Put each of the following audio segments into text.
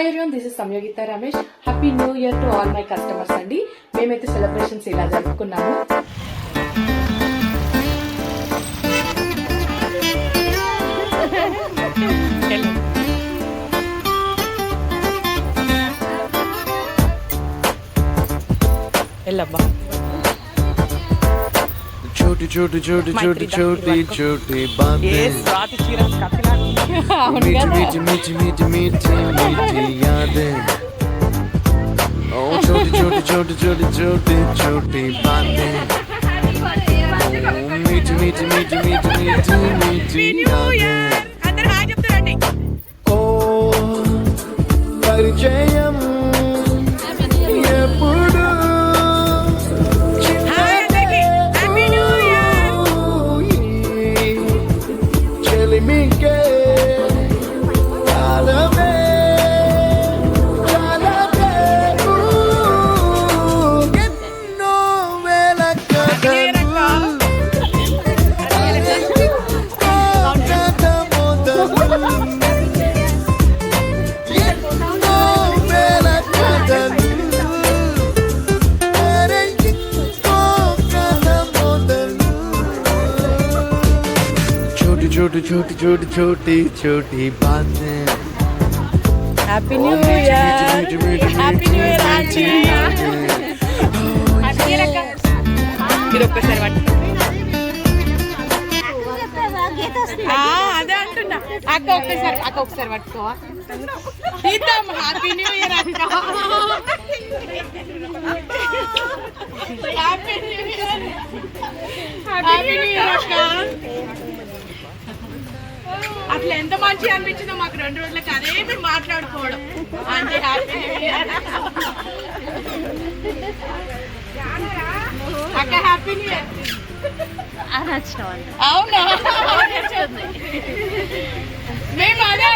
Hi everyone, this is Samyogita Ramesh. Happy new year to all my customers అండి. మేమైతే celebrations ఇలా జరుపుకున్నాము. छोटी छोटी छोटी छोटी छोटी छोटी बातें, मीठी मीठी मीठी मीठी मीठी मीठी यादें. ओ छोटी छोटी छोटी छोटी छोटी छोटी बातें, मीठी मीठी मीठी मीठी मीठी मीठी यादें. ओ परिचयम ఎప్పుడు చెలిమికే కాలమే చాలదే ఎన్నో వేల కథలు కథ మొదలు ఎన్నో వేల కథలు छोटी छोटी छोटी छोटी छोटी बातें. Happy new year, happy new year aunty. మీరు ఒక్కసారి అదే అంటున్నా. అక్క ఒకసారి పట్టుకోవా. హ్యాపీ న్యూ ఇయర్ అక్క. Happy new year, happy new year అక్క. అట్లా ఎంత మంచిగా అనిపించిందో మాకు 2 రోజులకి అదే మీరు మాట్లాడుకోవడం అంటే హ్యాపీ న్యూ ఇయర్ అక్క. Happy new year. అవునా? మేము అదే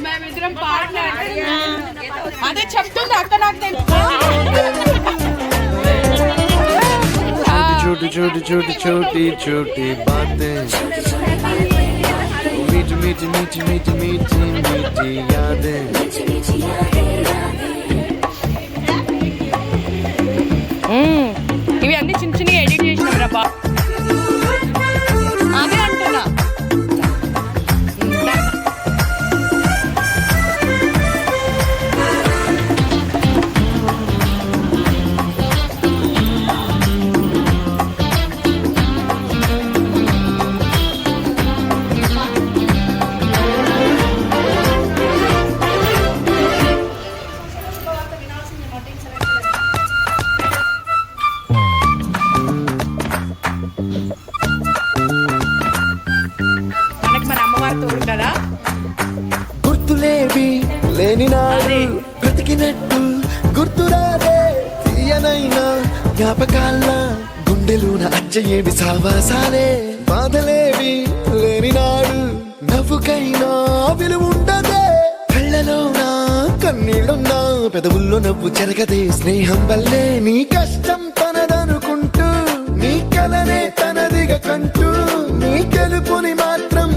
మేమిద్దరం పాటలు అదే చెప్తుంది అక్క. నాకు తెలుసు. छोटी छोटी छोटी छोटी छोटी बातें, मीठी मीठी मीठी मीठी मीठी मीठी यादें. ఇవి అన్ని చిన్న చిన్నగా ఎడిట్ చేసినాం రా బా. అదే అంటున్నా. గుర్తులేవి లేని నాడు బ్రతికినట్టు గుర్తురాదే తీయనైనా జ్ఞాపకాల గుండెలోన అచ్చయేవి సావాసాలే. బాధలేవి లేని నాడు నవ్వుకైనా విలువుండదే. కళ్ళలోన కన్నీళ్ళున్నా పెదవుల్లో నవ్వు చెరగదే. స్నేహం వల్లే నీ కష్టం తనదనుకుంటూ నీ కలనే తనదిగా కంటూ నీ గెలుపుని మాత్రం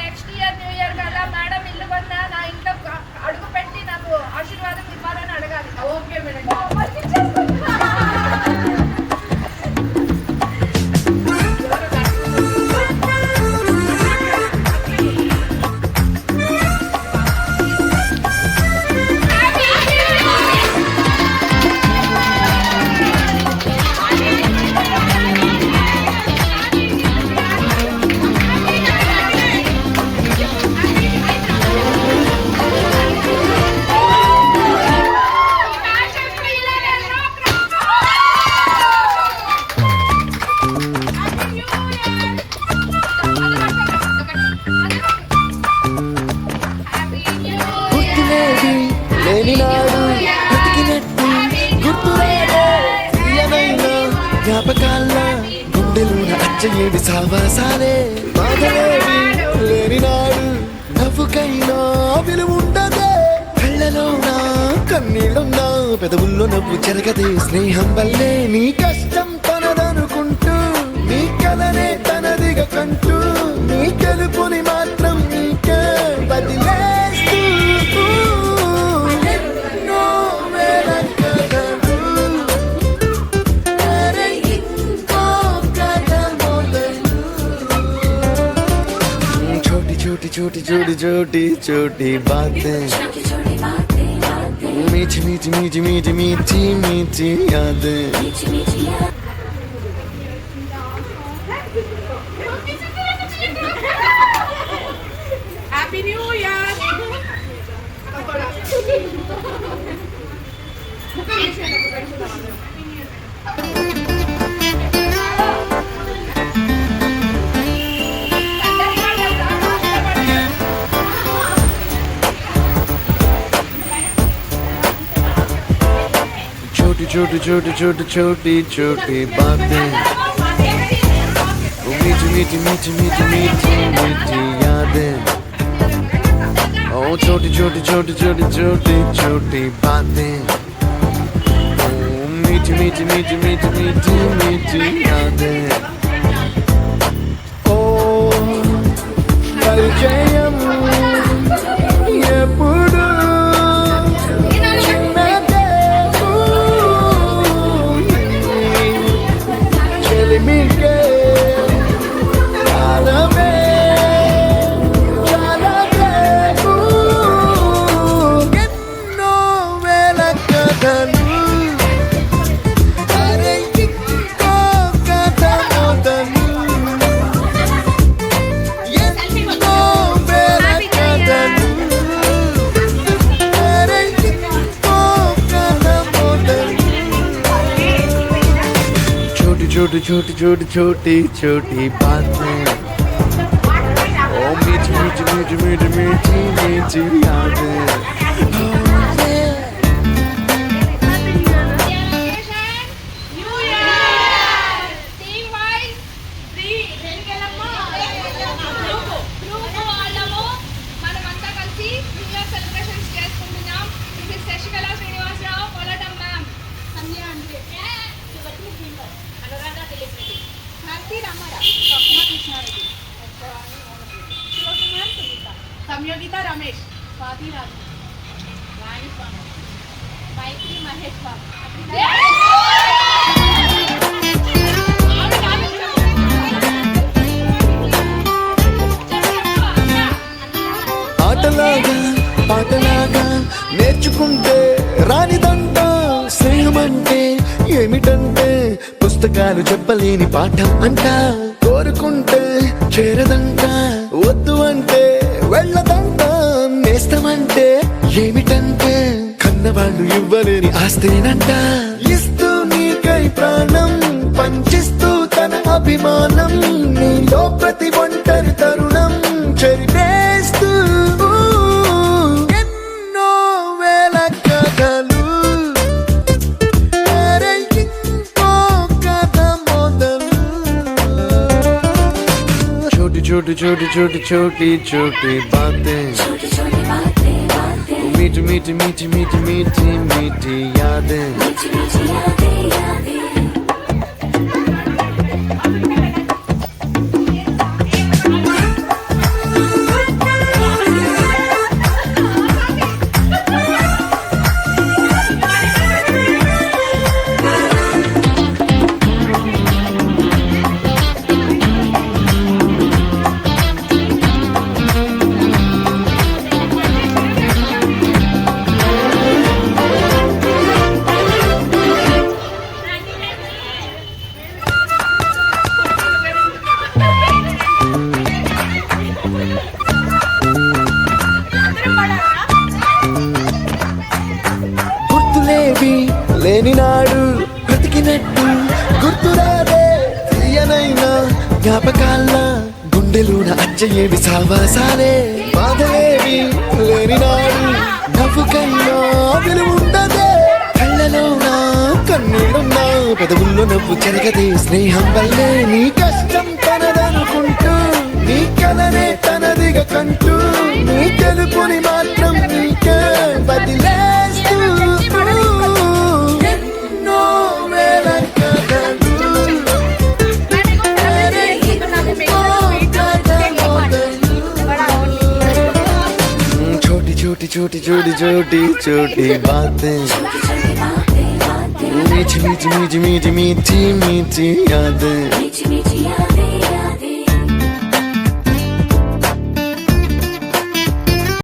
నెక్స్ట్ ఇయర్ న్యూ ఇయర్ కదా మేడం ఇల్లు కొన్నా నా ఇంట్లో అడుగు పెట్టి నాకు ఆశీర్వాదం ఇవ్వాలని అడగాలి. Okay madam. జ్ఞాపకాల గుండెలోన అచ్చయేవి సావాసాలే. బాధలేవి లేని నాడు నవ్వుకైనా విలువుండదే. కళ్ళలోన కన్నీళ్ళున్నా పెదవుల్లో నవ్వు చెరగదే స్నేహం వల్లే నీ కష్టం తనదనుకుంటూ నీ కలనే తనదిగా కంటూ నీ గెలుపుని మాత్రం నీకే వదిలేస్తూ ఎన్నో వేల కథలు, అరే ఇంకో కథ మొదలు. छोटी छोटी छोटी छोटी छोटी छोटी बातें, मीठी मीठी मीठी मीठी मीठी मीठी यादें. Happy new year. छोटी छोटी छोटी छोटी छोटी छोटी बातें, मीठी मीठी मीठी मीठी मीठी मीठी यादें. ओ छोटी छोटी छोटी छोटी छोटी छोटी बातें, ओ मीठी मीठी मीठी मीठी मीठी मीठी यादें. ओ परिचయం ఎప్పుడు చిన్నదే చెలిమికే కాలమే చాలదే ఎన్నో వేల కథలు, అరే ఇంకో కథ మొదలు. ఎన్నో వేల కథలు, అరే ఇంకో కథ మొదలు. छोटी छोटी छोटी छोटी छोटी छोटी बातें, ओ मीठी मीठी मीठी मीठी मीठी मीठी यादें. New year team wise group వాళ్ళము మనమంతా కలిసి న్యూ ఇయర్ సెలబ్రేషన్స్ చేసుకుంటున్నాం. This is Sasikala Srinivasarao, Kolatam ma'am, Sandhya అంటే అనురాధ తెలియదు, శాంతి రామారావు, స్వప్న కృష్ణారెడ్డి, సంయోగిత రమేష్, స్వాతి రాజు, వాణి స్వామి, మైత్రి మహేష్ బాబు. ఆటలాగా పాటలాగా నేర్చుకుంటే రానిదంట స్నేహం అంటే ఏమిటంటే పుస్తకాలు చెప్పలేని పాఠం అంట. కోరుకుంటే చేరదంట, వద్దు అంటే వెళ్ళదంట. నేస్తమంటే ఏమిటంటే కన్నవాళ్ళు ఇవ్వలేని ఆస్తేనంట. ఇస్తూ నీకై ప్రాణం పంచిస్తూ తన అభిమానం, నీలో ప్రతి ఒంటరి తరుణం చెరిపేస్తూ ఎన్నో వేల కథలు, అరే ఇంకో కథ మొదలు. छोटी छोटी छोटी छोटी छोटी छोटी बातें, मीठी मीठी मीठी मीठी मीठी मीठी यादें. గుర్తులేవి లేని నాడు బ్రతికినట్టు గుర్తురాదే తీయనైనా జ్ఞాపకాల్లా గుండెలోన అచ్చయేవి సావాసాలే. బాధలేవి లేని నాడు నవ్వుకన్నా విలువుండదే. కళ్ళలోన కన్నీళ్ళున్నా పెదవుల్లో నవ్వు చెరగదే స్నేహం వల్లే నీ కష్టం తనదనుకుంటూ నీ కలనే తనదిగా కంటూ నీ గెలుపుని మాత్రం నీకే వదిలేస్తూ छोटी छोटी छोटी छोटी बातें मीठी मीठी मीठी मीठी मीठी मीठी यादें